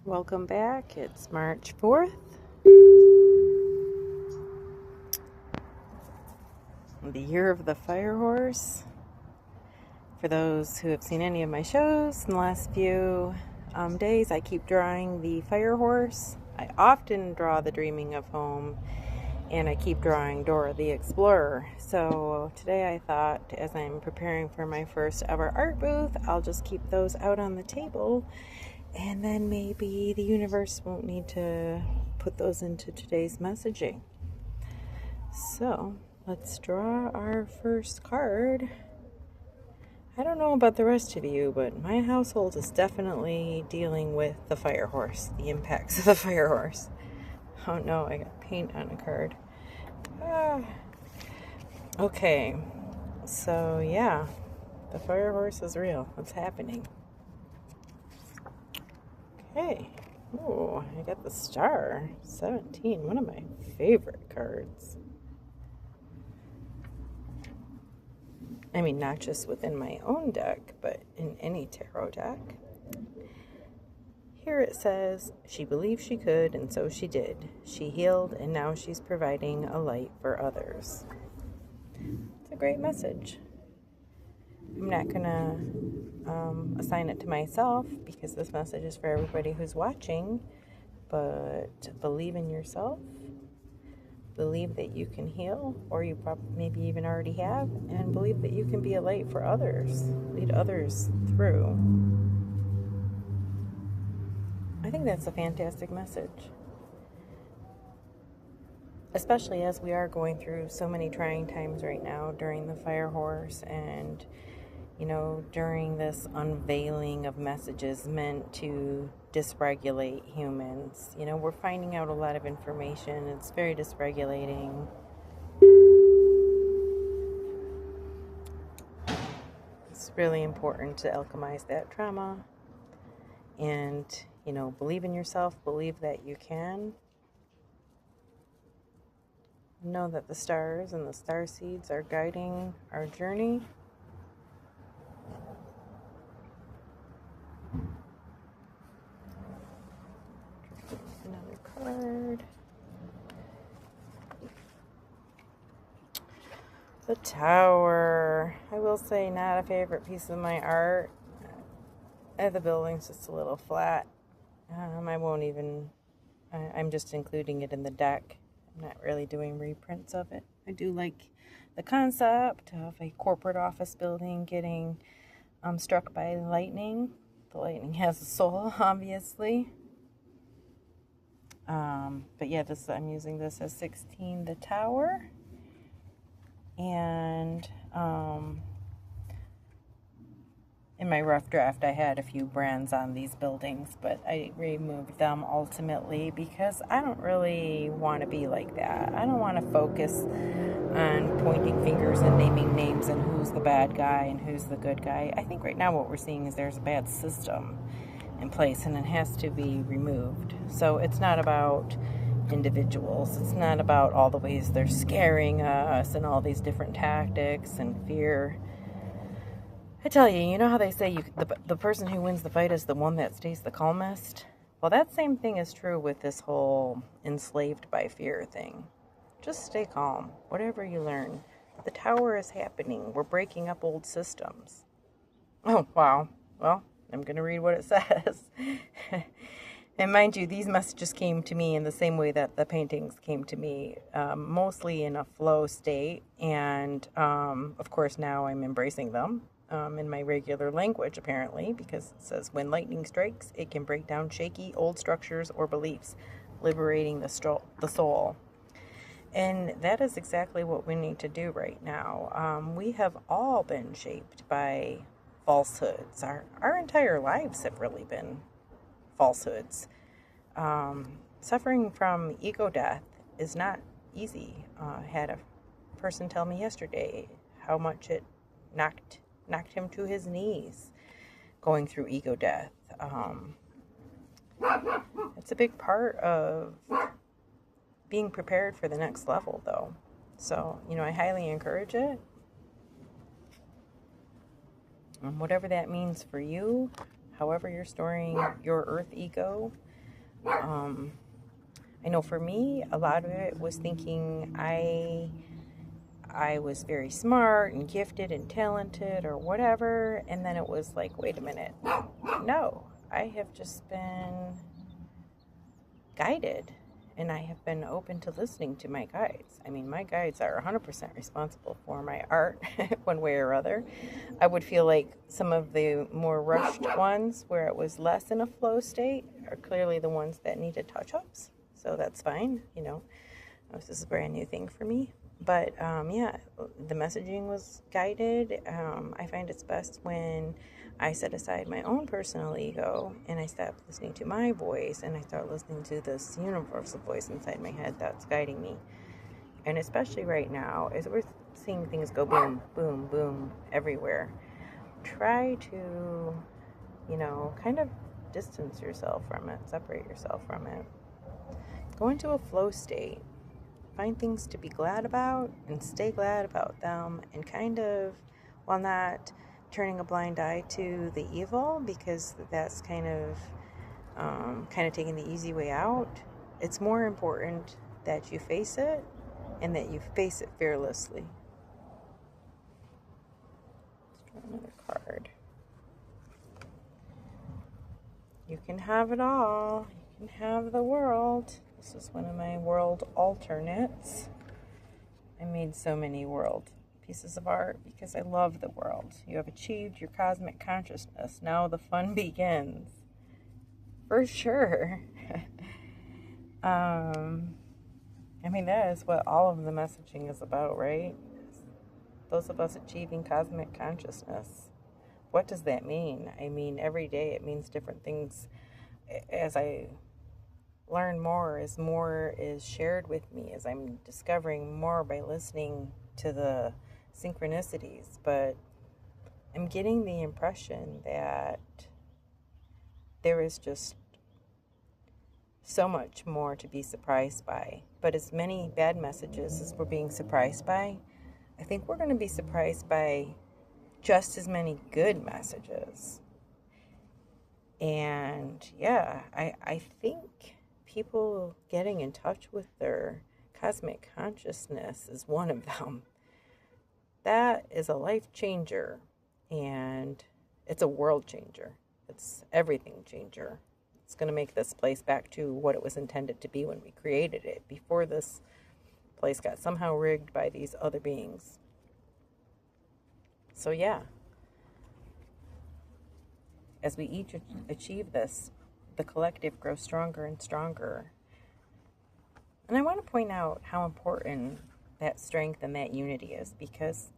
Welcome back. It's March 4th. The year of the fire horse. For those who have seen any of my shows in the last few days, I keep drawing the fire horse. I often draw the Dreaming of Home, and I keep drawing Dora the Explorer. So today I thought, as I'm preparing for my first ever art booth, I'll just keep those out on the table, and then maybe the universe won't need to put those into today's messaging. So let's draw our first card. I don't know about the rest of you, but my household is definitely dealing with the fire horse, the impacts of the fire horse. Oh no, I got paint on a card. Okay, so yeah, the fire horse is real. It's happening. Okay, oh, I got the star. 17, one of my favorite cards. I mean, not just within my own deck, but in any tarot deck. Here it says, she believed she could, and so she did. She healed, and now she's providing a light for others. It's a great message. I'm not going to assign it to myself, because this message is for everybody who's watching, but believe in yourself. Believe that you can heal, or you maybe even already have, and believe that you can be a light for others, lead others through. I think that's a fantastic message, especially as we are going through so many trying times right now during the fire horse, and during this unveiling of messages meant to dysregulate humans. We're finding out a lot of information. It's very dysregulating. It's really important to alchemize that trauma and, believe in yourself, believe that you can. Know that the stars and the star seeds are guiding our journey. Another card. The Tower. I will say, not a favorite piece of my art. The building's just a little flat. I won't even, I'm just including it in the deck. I'm not really doing reprints of it. I do like the concept of a corporate office building getting struck by lightning. The lightning has a soul, obviously. But yeah, I'm using this as 16, the Tower. And in my rough draft, I had a few brands on these buildings, but I removed them ultimately because I don't really want to be like that. I don't want to focus on pointing fingers and naming names and who's the bad guy and who's the good guy. I think right now what we're seeing is there's a bad system in place, and it has to be removed. So it's not about individuals. It's not about all the ways they're scaring us and all these different tactics and fear. I tell you, you know how they say the person who wins the fight is the one that stays the calmest? Well, that same thing is true with this whole enslaved by fear thing. Just stay calm, whatever you learn. The Tower is happening. We're breaking up old systems. Oh, wow. Well, I'm going to read what it says. And mind you, these messages came to me in the same way that the paintings came to me, mostly in a flow state. And, of course, now I'm embracing them in my regular language, apparently, because it says, when lightning strikes, it can break down shaky old structures or beliefs, liberating the soul. And that is exactly what we need to do right now. We have all been shaped by falsehoods. Our entire lives have really been falsehoods. Suffering from ego death is not easy. I had a person tell me yesterday how much it knocked him to his knees going through ego death. It's a big part of being prepared for the next level, though. So, I highly encourage it. And whatever that means for you, however you're storing your earth ego, I know for me, a lot of it was thinking I was very smart and gifted and talented or whatever, and then it was like, wait a minute, no, I have just been guided, and I have been open to listening to my guides. I mean, my guides are 100% responsible for my art one way or other. I would feel like some of the more rushed ones where it was less in a flow state are clearly the ones that needed touch-ups. So that's fine, This is a brand new thing for me. But yeah, the messaging was guided. I find it's best when I set aside my own personal ego and I stop listening to my voice and I start listening to this universal voice inside my head that's guiding me. And especially right now, as we're seeing things go boom, boom, boom everywhere, try to, kind of distance yourself from it, separate yourself from it. Go into a flow state. Find things to be glad about and stay glad about them, and kind of, while not turning a blind eye to the evil, because that's kind of taking the easy way out. It's more important that you face it and that you face it fearlessly. Let's draw another card. You can have it all. You can have the world. This is one of my world alternates. I made so many world pieces of art because I love the world. You have achieved your cosmic consciousness. Now the fun begins. For sure. I mean, that is what all of the messaging is about, right? Those of us achieving cosmic consciousness. What does that mean? I mean, every day it means different things. As I learn more, as more is shared with me, as I'm discovering more by listening to the synchronicities. But I'm getting the impression that there is just so much more to be surprised by. But as many bad messages as we're being surprised by, I think we're going to be surprised by just as many good messages. And yeah, I think people getting in touch with their cosmic consciousness is one of them. That is a life changer, and it's a world changer. It's everything changer. It's going to make this place back to what it was intended to be when we created it, before this place got somehow rigged by these other beings. So yeah, as we each achieve this, the collective grows stronger and stronger. And I want to point out how important that strength and that unity is, because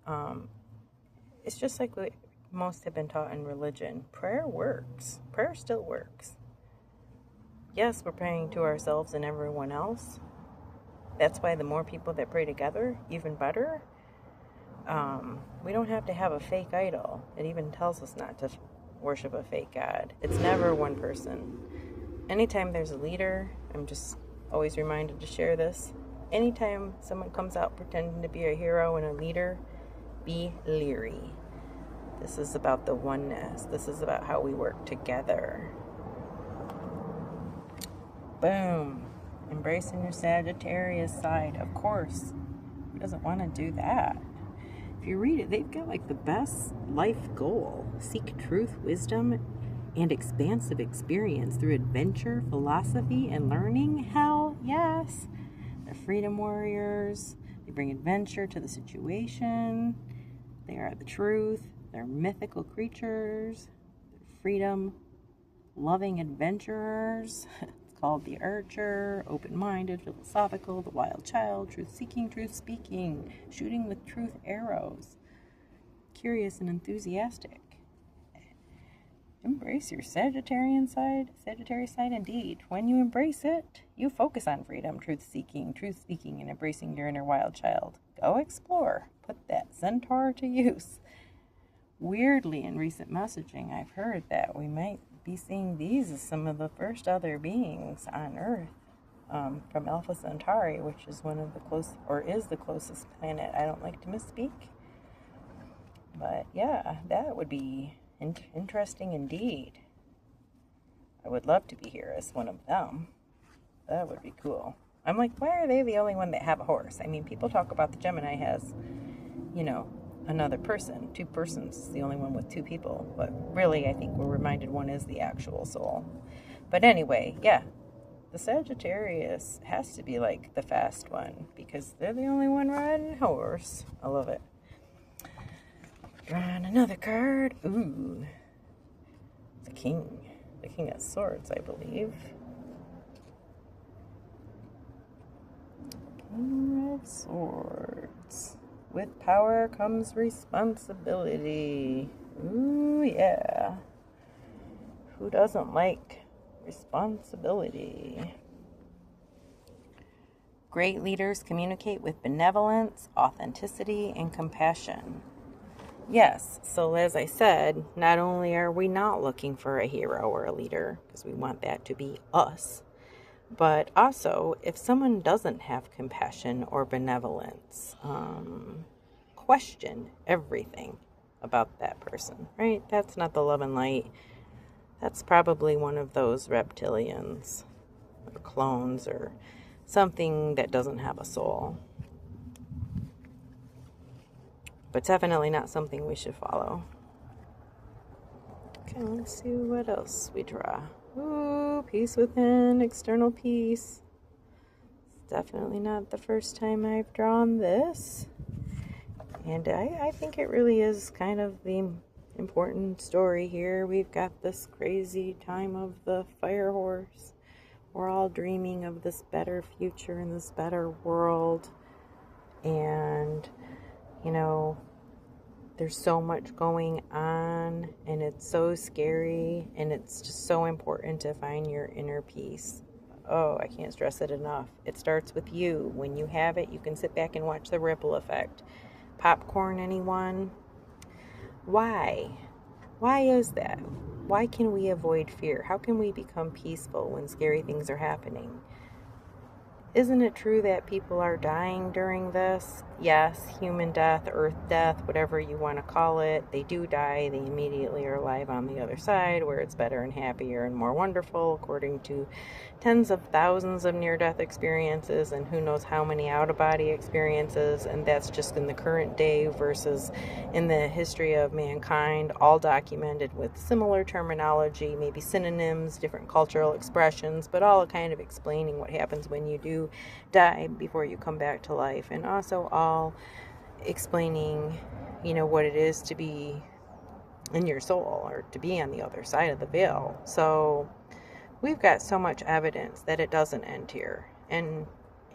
it's just like what most have been taught in religion. Prayer works. Prayer still works. Yes, we're praying to ourselves and everyone else. That's why the more people that pray together, even better. We don't have to have a fake idol. It even tells us not to worship a fake God. It's never one person. Anytime there's a leader, I'm just always reminded to share this. Anytime someone comes out pretending to be a hero and a leader, be leery. This is about the oneness. This is about how we work together. Boom. Embracing your Sagittarius side. Of course. Who doesn't want to do that? If you read it, they've got like the best life goal. Seek truth, wisdom, and expansive experience through adventure, philosophy, and learning. Hell yes. They're freedom warriors. They bring adventure to the situation. They are the truth. They're mythical creatures. They're freedom-loving adventurers. It's called the Archer, open-minded, philosophical, the wild child, truth-seeking, truth-speaking, shooting with truth arrows, curious and enthusiastic. Embrace your Sagittarius side indeed. When you embrace it, you focus on freedom, truth-seeking, truth-speaking, and embracing your inner wild child. Go explore. Put that centaur to use. Weirdly, in recent messaging, I've heard that we might be seeing these as some of the first other beings on Earth from Alpha Centauri, which is one of the is the closest planet. I don't like to misspeak. But yeah, that would be interesting indeed. I would love to be here as one of them. That would be cool. I'm like, why are they the only one that have a horse? I mean, people talk about the Gemini has, you know, another person, two persons, the only one with two people. But really, I think we're reminded one is the actual soul. But anyway, yeah, the Sagittarius has to be like the fast one because they're the only one riding a horse. I love it. Drawing another card. Ooh. The King. The King of Swords, I believe. King of Swords. With power comes responsibility. Ooh, yeah. Who doesn't like responsibility? Great leaders communicate with benevolence, authenticity, and compassion. Yes, so as I said, not only are we not looking for a hero or a leader, because we want that to be us, but also if someone doesn't have compassion or benevolence, question everything about that person, right? That's not the love and light. That's probably one of those reptilians or clones or something that doesn't have a soul. But definitely not something we should follow. Okay, let's see what else we draw. Ooh, peace within, external peace. It's definitely not the first time I've drawn this. And I think it really is kind of the important story here. We've got this crazy time of the fire horse. We're all dreaming of this better future and this better world. And you know, there's so much going on and it's so scary and it's just so important to find your inner peace. Oh, I can't stress it enough. It starts with you. When you have it, you can sit back and watch the ripple effect. Popcorn, anyone? Why? Why is that? Why can we avoid fear? How can we become peaceful when scary things are happening? Isn't it true that people are dying during this? Yes, human death, earth death, whatever you want to call it. They do die. They immediately are alive on the other side where it's better and happier and more wonderful, according to tens of thousands of near-death experiences and who knows how many out-of-body experiences. And that's just in the current day versus in the history of mankind, all documented with similar terminology, maybe synonyms, different cultural expressions, but all kind of explaining what happens when you do die before you come back to life, and also all explaining, what it is to be in your soul or to be on the other side of the veil. So we've got so much evidence that it doesn't end here, and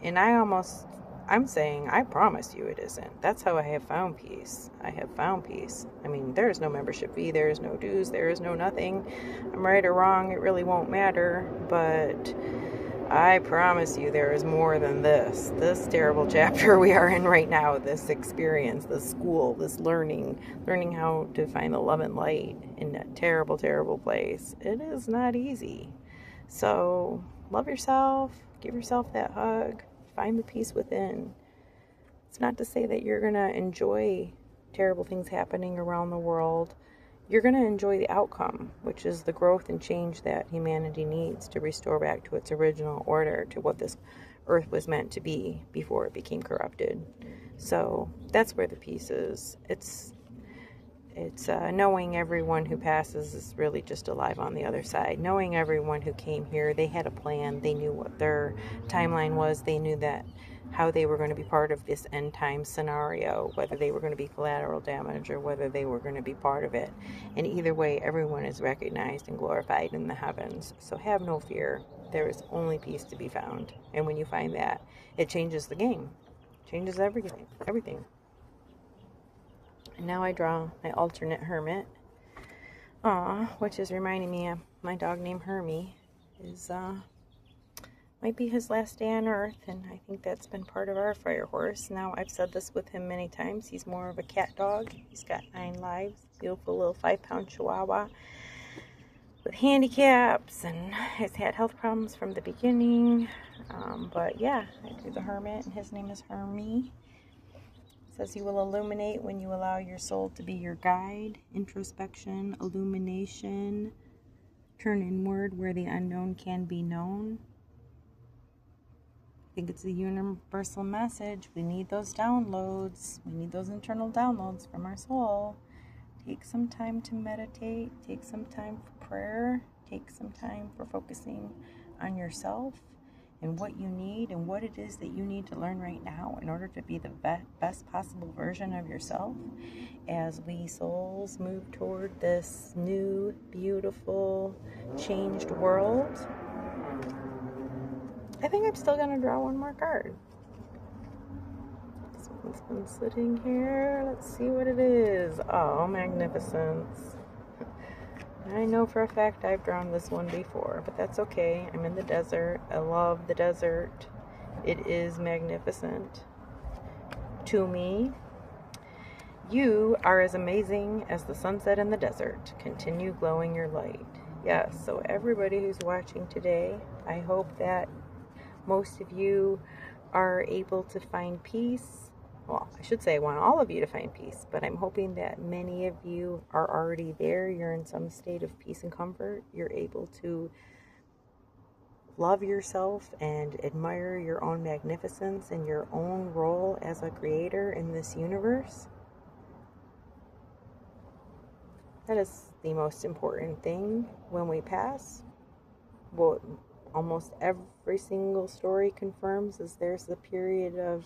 I'm saying, I promise you it isn't. That's how I have found peace. I have found peace. I mean, there is no membership fee, there is no dues, there is no nothing. I'm right or wrong, it really won't matter, but I promise you there is more than this terrible chapter we are in right now, this experience, this school, this learning how to find the love and light in a terrible, terrible place. It is not easy. So love yourself, give yourself that hug, find the peace within. It's not to say that you're going to enjoy terrible things happening around the world. You're going to enjoy the outcome, which is the growth and change that humanity needs to restore back to its original order, to what this earth was meant to be before it became corrupted. So that's where the peace is. It's knowing everyone who passes is really just alive on the other side. Knowing everyone who came here, they had a plan. They knew what their timeline was. They knew that how they were going to be part of this end time scenario, whether they were going to be collateral damage or whether they were going to be part of it. And either way, everyone is recognized and glorified in the heavens. So have no fear. There is only peace to be found. And when you find that, it changes the game. Changes everything. And now I draw my alternate hermit. Which is reminding me of my dog named Hermie. Might be his last day on Earth, and I think that's been part of our fire horse. Now, I've said this with him many times. He's more of a cat dog. He's got 9 lives. Beautiful little 5-pound chihuahua with handicaps, and has had health problems from the beginning. But yeah, I do the hermit, and his name is Hermie. It says you will illuminate when you allow your soul to be your guide. Introspection, illumination, turn inward where the unknown can be known. think it's a universal message. We need those downloads. We need those internal downloads from our soul. Take some time to meditate. Take some time for prayer. Take some time for focusing on yourself and what you need and what it is that you need to learn right now in order to be the best possible version of yourself as we souls move toward this new, beautiful, changed world. I think I'm still going to draw one more card. This one's been sitting here. Let's see what it is. Oh, magnificence. I know for a fact I've drawn this one before, but that's okay. I'm in the desert. I love the desert. It is magnificent to me. You are as amazing as the sunset in the desert. Continue glowing your light. Yes, so everybody who's watching today, I hope that most of you are able to find peace. Well, I should say I want all of you to find peace, but I'm hoping that many of you are already there. You're in some state of peace and comfort. You're able to love yourself and admire your own magnificence and your own role as a creator in this universe. That is the most important thing when we pass. What almost every single story confirms is there's the period of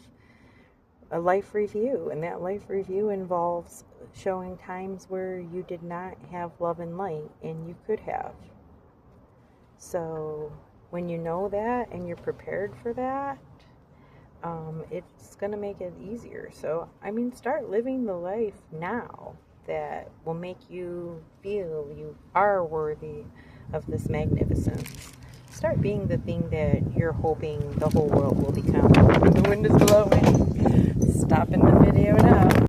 a life review, and that life review involves showing times where you did not have love and light and you could have. So when you know that and you're prepared for that, it's going to make it easier. So I mean, start living the life now that will make you feel you are worthy of this magnificence. Start being the thing that you're hoping the whole world will become. The wind is blowing. Stopping the video now.